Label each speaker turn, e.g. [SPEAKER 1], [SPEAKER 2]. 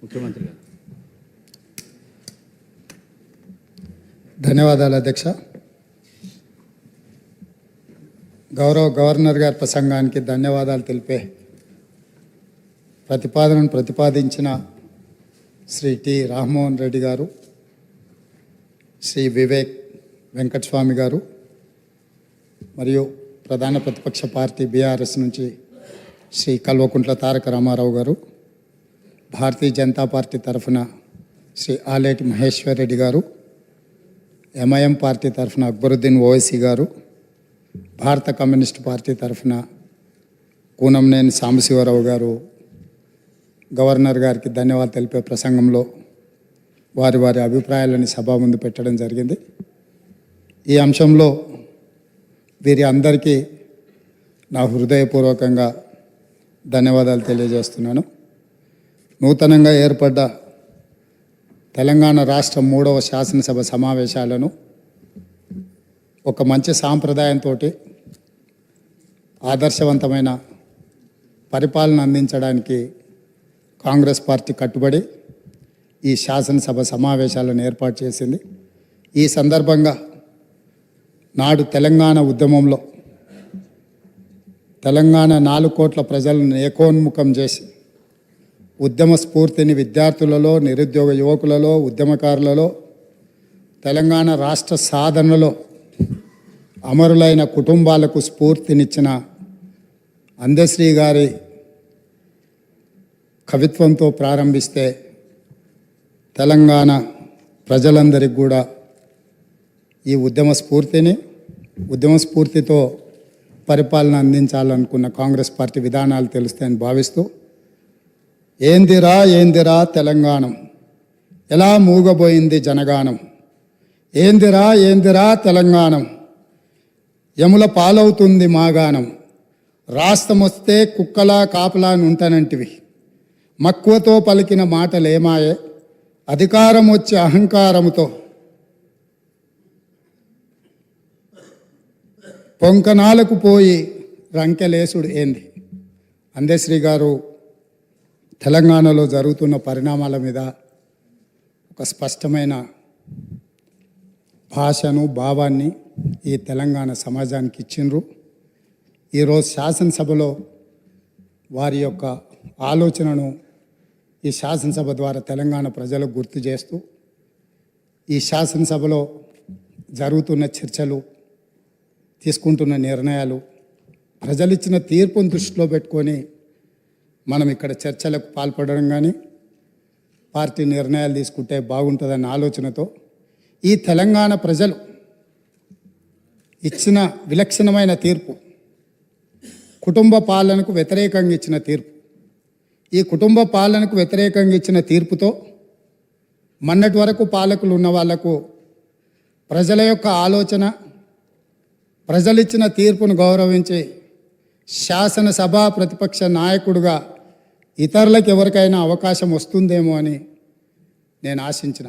[SPEAKER 1] ముఖ్యమంత్రి గారు.
[SPEAKER 2] ధన్యవాదాలు అధ్యక్ష. గౌరవ గవర్నర్ గారి ప్రసంగానికి ధన్యవాదాలు తెలిపే ప్రతిపాదనను ప్రతిపాదించిన శ్రీ టి రామ్మోహన్ రెడ్డి గారు, శ్రీ వివేక్ వెంకటస్వామి గారు మరియు ప్రధాన ప్రతిపక్ష పార్టీ బీఆర్ఎస్ నుంచి శ్రీ కల్వకుంట్ల తారక రామారావు గారు, భారతీయ జనతా పార్టీ తరఫున శ్రీ ఆలేటి మహేశ్వర్ రెడ్డి గారు, ఎంఐఎం పార్టీ తరఫున అక్బరుద్దీన్ ఓవైసీ గారు, భారత కమ్యూనిస్టు పార్టీ తరఫున కూనంనేని సాంబశివరావు గారు గవర్నర్ గారికి ధన్యవాదాలు తెలిపే ప్రసంగంలో వారి వారి అభిప్రాయాలను సభ ముందు పెట్టడం జరిగింది. ఈ అంశంలో వీరి అందరికీ నా హృదయపూర్వకంగా ధన్యవాదాలు తెలియజేస్తున్నాను. నూతనంగా ఏర్పడ్డ తెలంగాణ రాష్ట్ర 3వ శాసనసభ సమావేశాలను ఒక మంచి సాంప్రదాయంతో ఆదర్శవంతమైన పరిపాలన అందించడానికి కాంగ్రెస్ పార్టీ కట్టుబడి ఈ శాసనసభ సమావేశాలను ఏర్పాటు చేసింది. ఈ సందర్భంగా నాడు తెలంగాణ ఉద్యమంలో తెలంగాణ 4 కోట్ల ప్రజలను ఏకోన్ముఖం చేసి ఉద్యమ స్ఫూర్తిని విద్యార్థులలో, నిరుద్యోగ యువకులలో, ఉద్యమకారులలో, తెలంగాణ రాష్ట్ర సాధనలో అమరులైన కుటుంబాలకు స్ఫూర్తినిచ్చిన అందశ్రీ గారి కవిత్వంతో ప్రారంభిస్తే తెలంగాణ ప్రజలందరికీ కూడా ఈ ఉద్యమ స్ఫూర్తితో పరిపాలన అందించాలనుకున్న కాంగ్రెస్ పార్టీ విధానాలు తెలుస్తాయని భావిస్తూ ఏందిరా తెలంగాణం, ఎలా మూగబోయింది జనగానం, ఏందిరా తెలంగాణం, యముల పాలవుతుంది మాగానం, రాష్ట్రమొస్తే కుక్కలా కాపలా ఉంటానంటివి, మక్కువతో పలికిన మాటలేమాయే, అధికారం వచ్చే అహంకారముతో పొంకనాలకు పోయి రంకెలేసుడు ఏంది. అందశ్రీ గారు తెలంగాణలో జరుగుతున్న పరిణామాల మీద ఒక స్పష్టమైన భాషను, భావాన్ని ఈ తెలంగాణ సమాజానికి ఇచ్చిండ్రు. ఈరోజు శాసనసభలో వారి యొక్క ఆలోచనను ఈ శాసనసభ ద్వారా తెలంగాణ ప్రజలకు గుర్తు చేస్తూ ఈ శాసనసభలో జరుగుతున్న చర్చలు, తీసుకుంటున్న నిర్ణయాలు, ప్రజలిచ్చిన తీర్పును దృష్టిలో పెట్టుకొని మనం ఇక్కడ చర్చలకు పాల్పడడం కానీ పార్టీ నిర్ణయాలు తీసుకుంటే బాగుంటుందన్న ఆలోచనతో ఈ తెలంగాణ ప్రజలు ఇచ్చిన విలక్షణమైన తీర్పు, కుటుంబ పాలనకు వ్యతిరేకంగా ఇచ్చిన తీర్పు, ఈ కుటుంబ పాలనకు వ్యతిరేకంగా ఇచ్చిన తీర్పుతో మొన్నటి వరకు పాలకులు ఉన్న వాళ్లకు ప్రజల యొక్క ఆలోచన, ప్రజలిచ్చిన తీర్పును గౌరవించి శాసనసభ ప్రతిపక్ష నాయకుడిగా ఇతరులకు ఎవరికైనా అవకాశం వస్తుందేమో అని నేను ఆశించిన.